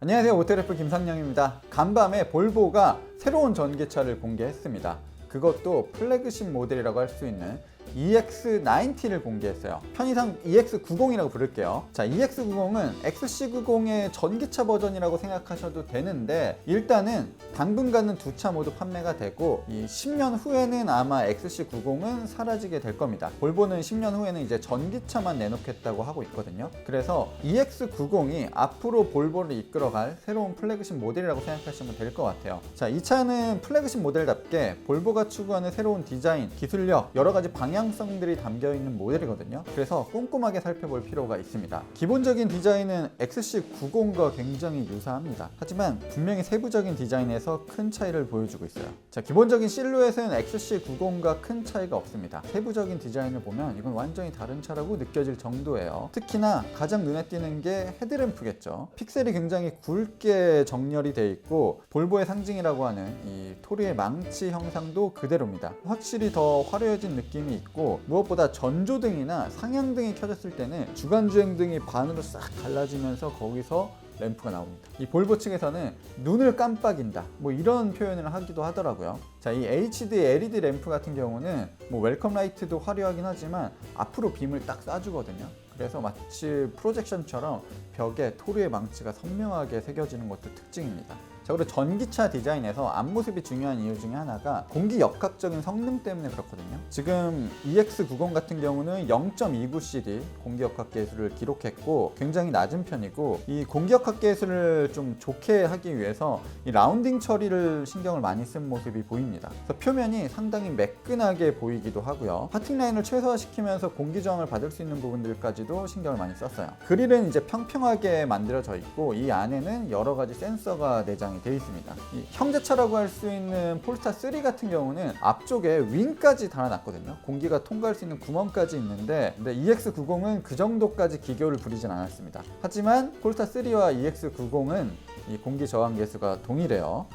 안녕하세요, 오토래프 김상영입니다. 간밤에 볼보가 새로운 전기차를 공개했습니다. 그것도 플래그십 모델이라고 할 수 있는 EX90를 공개했어요. 편의상 EX90이라고 부를게요. 자, EX90은 XC90의 전기차 버전이라고 생각하셔도 되는데, 일단은 당분간은 두 차 모두 판매가 되고, 이 10년 후에는 아마 XC90은 사라지게 될 겁니다. 볼보는 10년 후에는 이제 전기차만 내놓겠다고 하고 있거든요. 그래서 EX90이 앞으로 볼보를 이끌어갈 새로운 플래그십 모델이라고 생각하시면 될 것 같아요. 자, 이 차는 플래그십 모델답게 볼보가 추구하는 새로운 디자인, 기술력, 여러 가지 방향성들이 담겨있는 모델이거든요. 그래서 꼼꼼하게 살펴볼 필요가 있습니다. 기본적인 디자인은 XC90과 굉장히 유사합니다. 하지만 분명히 세부적인 디자인에서 큰 차이를 보여주고 있어요. 자, 기본적인 실루엣은 XC90과 큰 차이가 없습니다. 세부적인 디자인을 보면 이건 완전히 다른 차라고 느껴질 정도예요. 특히나 가장 눈에 띄는 게 헤드램프겠죠. 픽셀이 굉장히 굵게 정렬이 되어 있고, 볼보의 상징이라고 하는 이 토르의 망치 형상도 그대로입니다. 확실히 더 화려해진 느낌이 있고, 무엇보다 전조등이나 상향등이 켜졌을 때는 주간주행등이 반으로 싹 갈라지면서 거기서 램프가 나옵니다. 이 볼보 측에서는 눈을 깜빡인다, 뭐 이런 표현을 하기도 하더라고요. 자, 이 HD LED 램프 같은 경우는 뭐 웰컴 라이트도 화려하긴 하지만 앞으로 빔을 딱 쏴주거든요. 그래서 마치 프로젝션처럼 벽에 토르의 망치가 선명하게 새겨지는 것도 특징입니다. 자, 그리고 전기차 디자인에서 앞모습이 중요한 이유 중에 하나가 공기 역학적인 성능 때문에 그렇거든요. 지금 EX90 같은 경우는 0.29cd 공기 역학 계수를 기록했고 굉장히 낮은 편이고, 이 공기 역학 계수를 좀 좋게 하기 위해서 이 라운딩 처리를 신경을 많이 쓴 모습이 보입니다. 그래서 표면이 상당히 매끈하게 보이기도 하고요. 파팅 라인을 최소화시키면서 공기 저항을 받을 수 있는 부분들까지도 신경을 많이 썼어요. 그릴은 이제 평평하게 만들어져 있고, 이 안에는 여러 가지 센서가 내장이 되어 있습니다. 이 형제차라고 할 수 있는 폴스타 3 같은 경우는 앞쪽에 윙까지 달아놨거든요. 공기가 통과할 수 있는 구멍까지 있는데, 근데 EX90은 그 정도까지 기교를 부리진 않았습니다. 하지만 폴스타 3와 EX90은 이 공기 저항 계수가 동일해요.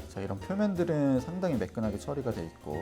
자, 이런 표면들은 상당히 매끈하게 처리가 되어 있고,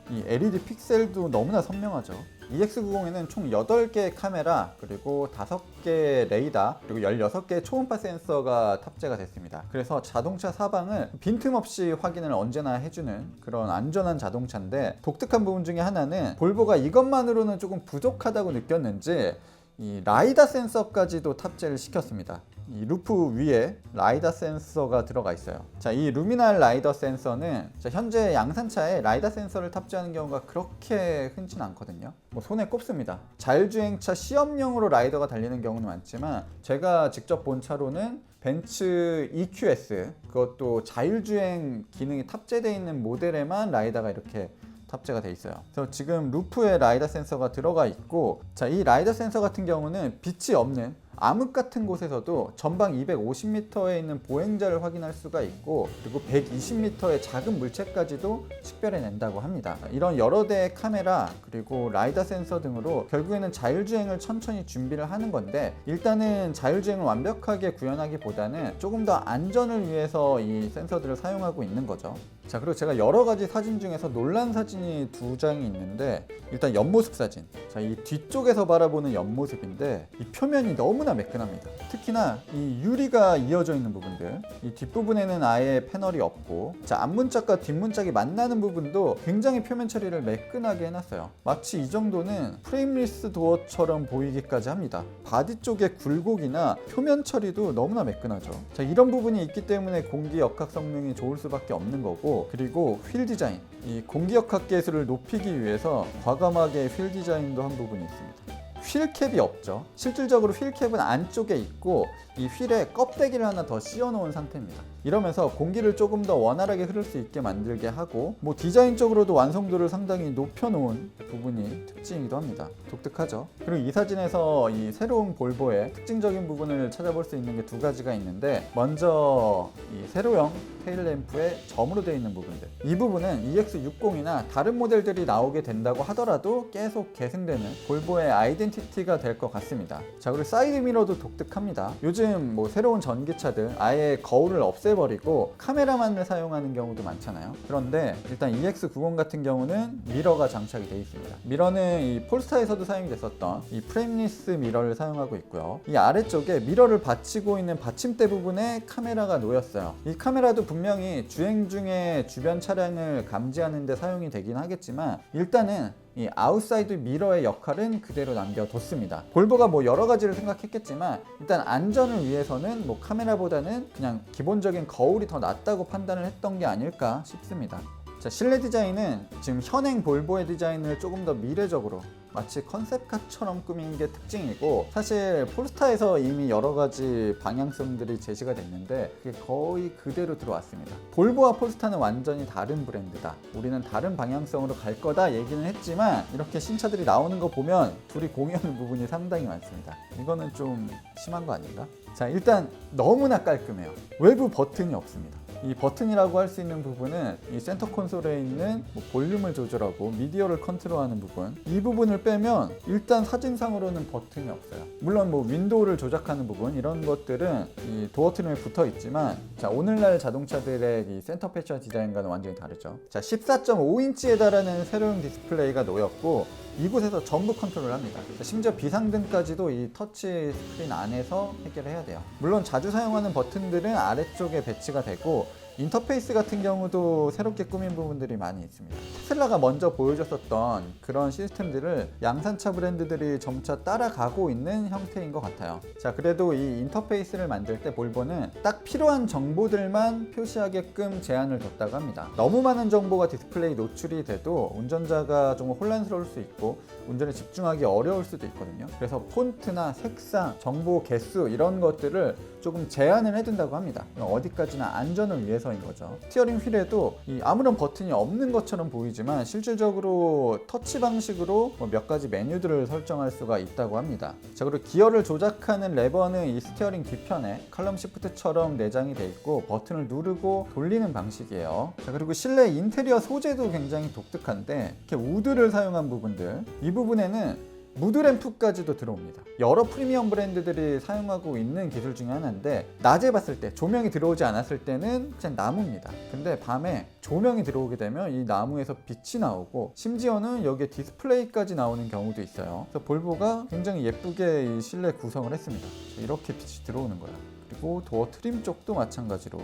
이 LED 픽셀도 너무나 선명하죠. EX90에는 총 8개의 카메라, 그리고 5개의 레이더, 그리고 16개의 초음파 센서가 탑재가 됐습니다. 그래서 자동차 사방을 빈틈없이 확인을 언제나 해주는 그런 안전한 자동차인데, 독특한 부분 중에 하나는 볼보가 이것만으로는 조금 부족하다고 느꼈는지 이 라이다 센서까지도 탑재를 시켰습니다. 이 루프 위에 라이다 센서가 들어가 있어요. 자, 이 루미날 라이더 센서는 현재 양산차에 라이다 센서를 탑재하는 경우가 그렇게 흔치는 않거든요. 뭐 손에 꼽습니다. 자율주행차 시험용으로 라이더가 달리는 경우는 많지만, 제가 직접 본 차로는 벤츠 EQS, 그것도 자율주행 기능이 탑재되어 있는 모델에만 라이다가 이렇게 탑재가 돼 있어요. 그래서 지금 루프에 라이다 센서가 들어가 있고, 자, 이 라이다 센서 같은 경우는 빛이 없는 암흑 같은 곳에서도 전방 250m에 있는 보행자를 확인할 수가 있고, 그리고 120m의 작은 물체까지도 식별해낸다고 합니다. 이런 여러 대의 카메라, 그리고 라이다 센서 등으로 결국에는 자율주행을 천천히 준비를 하는 건데, 일단은 자율주행을 완벽하게 구현하기보다는 조금 더 안전을 위해서 이 센서들을 사용하고 있는 거죠. 자, 그리고 제가 여러 가지 사진 중에서 놀란 사진이 2장이 있는데, 일단 옆모습 사진. 자, 이 뒤쪽에서 바라보는 옆모습인데, 이 표면이 너무나 매끈합니다. 특히나 이 유리가 이어져 있는 부분들, 이 뒷부분에는 아예 패널이 없고, 자, 앞문짝과 뒷문짝이 만나는 부분도 굉장히 표면 처리를 매끈하게 해놨어요. 마치 이 정도는 프레임리스 도어처럼 보이기까지 합니다. 바디 쪽의 굴곡이나 표면 처리도 너무나 매끈하죠. 자, 이런 부분이 있기 때문에 공기 역학 성능이 좋을 수밖에 없는 거고, 그리고 휠 디자인, 이 공기 역학 계수를 높이기 위해서 과감하게 휠 디자인도 한 부분이 있습니다. 휠캡이 없죠. 실질적으로 휠캡은 안쪽에 있고, 이 휠에 껍데기를 하나 더 씌워 놓은 상태입니다. 이러면서 공기를 조금 더 원활하게 흐를 수 있게 만들게 하고, 뭐 디자인적으로도 완성도를 상당히 높여 놓은 부분이 특징이기도 합니다. 독특하죠. 그리고 이 사진에서 이 새로운 볼보의 특징적인 부분을 찾아볼 수 있는 게 2가지가 있는데, 먼저 이 세로형 테일램프에 점으로 되어 있는 부분들, 이 부분은 EX60이나 다른 모델들이 나오게 된다고 하더라도 계속 계승되는 볼보의 아이덴티티 아이덴티티가 될 것 같습니다. 자, 그리고 사이드 미러도 독특합니다. 요즘 뭐 새로운 전기차들 아예 거울을 없애버리고 카메라만을 사용하는 경우도 많잖아요. 그런데 일단 EX90 같은 경우는 미러가 장착이 되어 있습니다. 미러는 이 폴스타에서도 사용이 됐었던 이 프레임리스 미러를 사용하고 있고요. 이 아래쪽에 미러를 받치고 있는 받침대 부분에 카메라가 놓였어요. 이 카메라도 분명히 주행 중에 주변 차량을 감지하는 데 사용이 되긴 하겠지만 일단은 이 아웃사이드 미러의 역할은 그대로 남겨뒀습니다. 볼보가 뭐 여러 가지를 생각했겠지만 일단 안전을 위해서는 뭐 카메라보다는 그냥 기본적인 거울이 더 낫다고 판단을 했던 게 아닐까 싶습니다. 자, 실내 디자인은 지금 현행 볼보의 디자인을 조금 더 미래적으로 마치 컨셉카처럼 꾸민 게 특징이고, 사실 폴스타에서 이미 여러 가지 방향성들이 제시가 됐는데 그게 거의 그대로 들어왔습니다. 볼보와 폴스타는 완전히 다른 브랜드다, 우리는 다른 방향성으로 갈 거다 얘기는 했지만 이렇게 신차들이 나오는 거 보면 둘이 공유하는 부분이 상당히 많습니다. 이거는 좀 심한 거 아닌가? 자, 일단 너무나 깔끔해요. 외부 버튼이 없습니다. 이 버튼이라고 할 수 있는 부분은 이 센터 콘솔에 있는 뭐 볼륨을 조절하고 미디어를 컨트롤하는 부분, 이 부분을 빼면 일단 사진상으로는 버튼이 없어요. 물론 뭐 윈도우를 조작하는 부분, 이런 것들은 이 도어 트림에 붙어 있지만, 자, 오늘날 자동차들의 이 센터 패션 디자인과는 완전히 다르죠. 자, 14.5인치에 달하는 새로운 디스플레이가 놓였고 이곳에서 전부 컨트롤을 합니다. 심지어 비상등까지도 이 터치 스크린 안에서 해결을 해야 돼요. 물론 자주 사용하는 버튼들은 아래쪽에 배치가 되고 인터페이스 같은 경우도 새롭게 꾸민 부분들이 많이 있습니다. 테슬라가 먼저 보여줬었던 그런 시스템들을 양산차 브랜드들이 점차 따라가고 있는 형태인 것 같아요. 자, 그래도 이 인터페이스를 만들 때 볼보는 딱 필요한 정보들만 표시하게끔 제한을 뒀다고 합니다. 너무 많은 정보가 디스플레이 노출이 돼도 운전자가 좀 혼란스러울 수 있고 운전에 집중하기 어려울 수도 있거든요. 그래서 폰트나 색상, 정보 개수 이런 것들을 조금 제한을 해둔다고 합니다. 어디까지나 안전을 위해서인 거죠. 스티어링 휠에도 아무런 버튼이 없는 것처럼 보이지만 실질적으로 터치 방식으로 몇 가지 메뉴들을 설정할 수가 있다고 합니다. 자, 그리고 기어를 조작하는 레버는 이 스티어링 뒤편에 칼럼 시프트처럼 내장이 돼 있고 버튼을 누르고 돌리는 방식이에요. 자, 그리고 실내 인테리어 소재도 굉장히 독특한데 이렇게 우드를 사용한 부분들, 이 부분에는 무드램프까지도 들어옵니다. 여러 프리미엄 브랜드들이 사용하고 있는 기술 중에 하나인데, 낮에 봤을 때 조명이 들어오지 않았을 때는 그냥 나무입니다. 근데 밤에 조명이 들어오게 되면 이 나무에서 빛이 나오고 심지어는 여기에 디스플레이까지 나오는 경우도 있어요. 그래서 볼보가 굉장히 예쁘게 이 실내 구성을 했습니다. 이렇게 빛이 들어오는 거예요. 그리고 도어 트림 쪽도 마찬가지로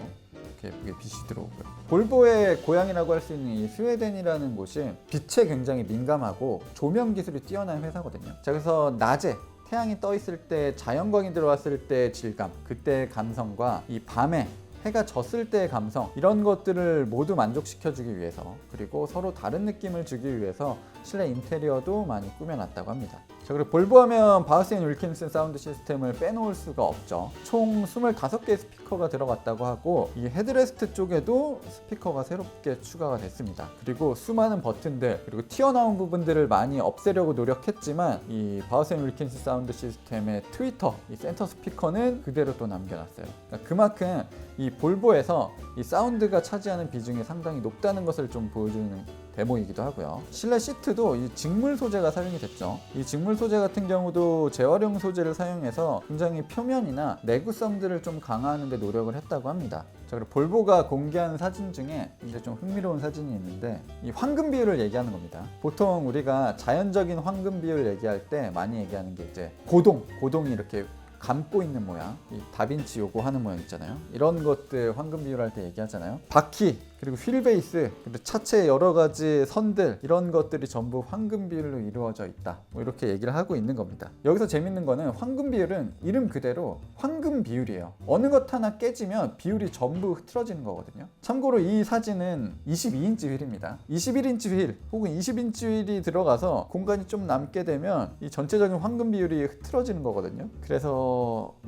예쁘게 빛이 들어오고요. 볼보의 고향이라고 할 수 있는 이 스웨덴이라는 곳이 빛에 굉장히 민감하고 조명 기술이 뛰어난 회사거든요. 자, 그래서 낮에 태양이 떠 있을 때, 자연광이 들어왔을 때 질감, 그때의 감성과 이 밤에 해가 졌을 때의 감성, 이런 것들을 모두 만족시켜주기 위해서, 그리고 서로 다른 느낌을 주기 위해서 실내 인테리어도 많이 꾸며놨다고 합니다. 자, 그리고 볼보 하면 바우스 앤 윌킨슨 사운드 시스템을 빼놓을 수가 없죠. 총 25개의 스피커가 들어갔다고 하고 이 헤드레스트 쪽에도 스피커가 새롭게 추가가 됐습니다. 그리고 수많은 버튼들, 그리고 튀어나온 부분들을 많이 없애려고 노력했지만 이 바우스 앤 윌킨슨 사운드 시스템의 트위터, 이 센터 스피커는 그대로 또 남겨놨어요. 그러니까 그만큼 이 볼보에서 이 사운드가 차지하는 비중이 상당히 높다는 것을 좀 보여주는 데모이기도 하고요. 실내 시트도 이 직물 소재가 사용이 됐죠. 이 직물 소재 같은 경우도 재활용 소재를 사용해서 굉장히 표면이나 내구성들을 좀 강화하는 데 노력을 했다고 합니다. 자, 그리고 볼보가 공개한 사진 중에 이제 좀 흥미로운 사진이 있는데 이 황금 비율을 얘기하는 겁니다. 보통 우리가 자연적인 황금 비율 얘기할 때 많이 얘기하는 게 이제 고동이 이렇게 감고 있는 모양, 이 다빈치 요거 하는 모양 있잖아요. 이런 것들 황금 비율 할 때 얘기하잖아요. 바퀴, 그리고 휠 베이스, 그리고 차체 여러 가지 선들, 이런 것들이 전부 황금 비율로 이루어져 있다, 뭐 이렇게 얘기를 하고 있는 겁니다. 여기서 재밌는 거는 황금 비율은 이름 그대로 황금 비율이에요. 어느 것 하나 깨지면 비율이 전부 흐트러지는 거거든요. 참고로 이 사진은 22인치 휠입니다. 21인치 휠 혹은 20인치 휠이 들어가서 공간이 좀 남게 되면 이 전체적인 황금 비율이 흐트러지는 거거든요. 그래서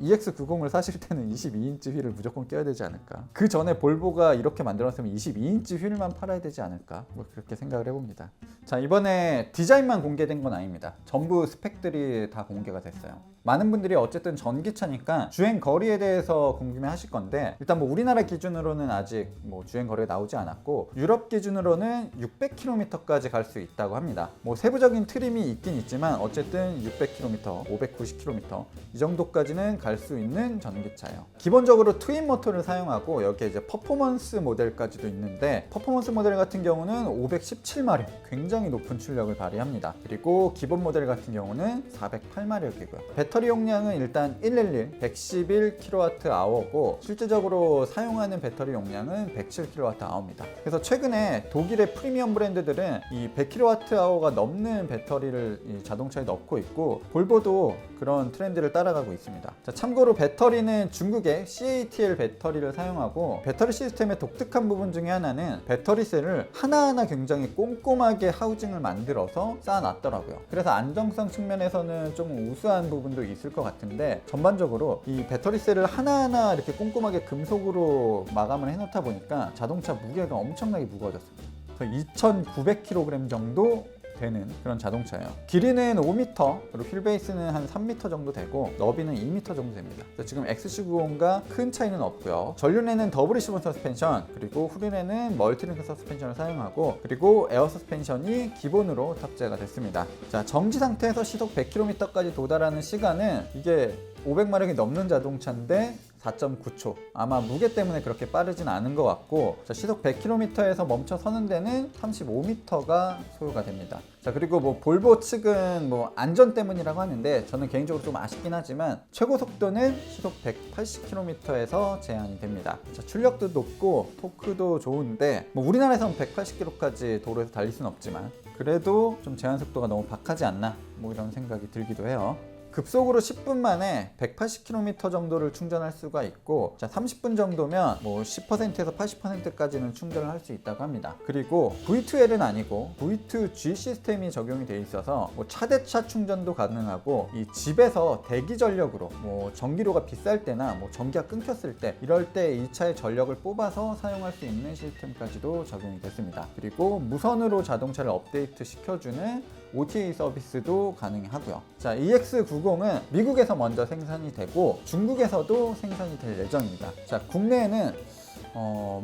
EX90을 사실 때는 22인치 휠을 무조건 껴야 되지 않을까. 그 전에 볼보가 이렇게 만들었으면 22인치 휠만 팔아야 되지 않을까, 뭐 그렇게 생각을 해봅니다. 자, 이번에 디자인만 공개된 건 아닙니다. 전부 스펙들이 다 공개가 됐어요. 많은 분들이 어쨌든 전기차니까 주행 거리에 대해서 궁금해하실 건데, 일단 뭐 우리나라 기준으로는 아직 뭐 주행 거리가 나오지 않았고 유럽 기준으로는 600km까지 갈 수 있다고 합니다. 뭐 세부적인 트림이 있긴 있지만 어쨌든 600km, 590km 이 정도까지는 갈 수 있는 전기차예요. 기본적으로 트윈 모터를 사용하고 여기에 이제 퍼포먼스 모델까지도 있는데, 퍼포먼스 모델 같은 경우는 517마력, 굉장히 높은 출력을 발휘합니다. 그리고 기본 모델 같은 경우는 408마력이고요. 배터리 용량은 일단 111, 111kWh고 실질적으로 사용하는 배터리 용량은 107kWh입니다. 그래서 최근에 독일의 프리미엄 브랜드들은 이 100kWh가 넘는 배터리를 이 자동차에 넣고 있고, 볼보도 그런 트렌드를 따라가고 있습니다. 자, 참고로 배터리는 중국의 CATL 배터리를 사용하고, 배터리 시스템의 독특한 부분 중에 하나는 배터리셀을 하나하나 굉장히 꼼꼼하게 하우징을 만들어서 쌓아놨더라고요. 그래서 안정성 측면에서는 좀 우수한 부분도 있을 것 같은데, 전반적으로 이 배터리셀을 하나하나 이렇게 꼼꼼하게 금속으로 마감을 해놓다 보니까 자동차 무게가 엄청나게 무거워졌습니다. 2,900kg 정도 되는 그런 자동차예요. 길이는 5m, 그리고 휠베이스는 한 3m 정도 되고 너비는 2m 정도 됩니다. 지금 XC90과 큰 차이는 없고요. 전륜에는 더블 리시본 서스펜션, 그리고 후륜에는 멀티링크 서스펜션을 사용하고, 그리고 에어 서스펜션이 기본으로 탑재가 됐습니다. 자, 정지 상태에서 시속 100km까지 도달하는 시간은, 이게 500마력이 넘는 자동차인데 4.9초. 아마 무게 때문에 그렇게 빠르진 않은 것 같고, 자, 시속 100km에서 멈춰 서는 데는 35m가 소요가 됩니다. 자, 그리고 뭐 볼보 측은 뭐 안전 때문이라고 하는데, 저는 개인적으로 좀 아쉽긴 하지만 최고 속도는 시속 180km에서 제한이 됩니다. 자, 출력도 높고 토크도 좋은데, 뭐 우리나라에서는 180km까지 도로에서 달릴 수는 없지만 그래도 좀 제한 속도가 너무 박하지 않나, 뭐 이런 생각이 들기도 해요. 급속으로 10분 만에 180km 정도를 충전할 수가 있고, 자, 30분 정도면 뭐 10%에서 80%까지는 충전을 할 수 있다고 합니다. 그리고 V2L은 아니고 V2G 시스템이 적용이 되어 있어서 뭐 차대차 충전도 가능하고, 이 집에서 대기 전력으로 뭐 전기료가 비쌀 때나 뭐 전기가 끊겼을 때, 이럴 때 이 차의 전력을 뽑아서 사용할 수 있는 시스템까지도 적용이 됐습니다. 그리고 무선으로 자동차를 업데이트 시켜주는 OTA 서비스도 가능하고요. 자, EX90은 미국에서 먼저 생산이 되고 중국에서도 생산이 될 예정입니다. 자, 국내에는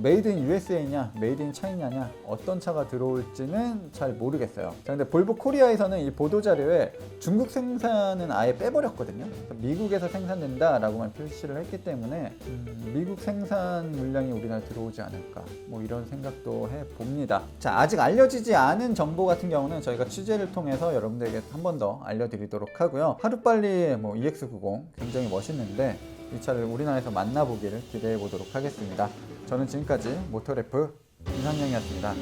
메이드 인 USA냐 메이드 인 차이냐냐 어떤 차가 들어올지는 잘 모르겠어요. 자, 근데 볼보 코리아에서는 이 보도자료에 중국 생산은 아예 빼버렸거든요. 미국에서 생산된다 라고만 표시를 했기 때문에 미국 생산 물량이 우리나라에 들어오지 않을까, 뭐 이런 생각도 해봅니다. 자, 아직 알려지지 않은 정보 같은 경우는 저희가 취재를 통해서 여러분들에게 한 번 더 알려드리도록 하고요. 하루빨리 뭐 EX90 굉장히 멋있는데 이 차를 우리나라에서 만나보기를 기대해 보도록 하겠습니다. 저는 지금까지 모터래프 이상형이었습니다.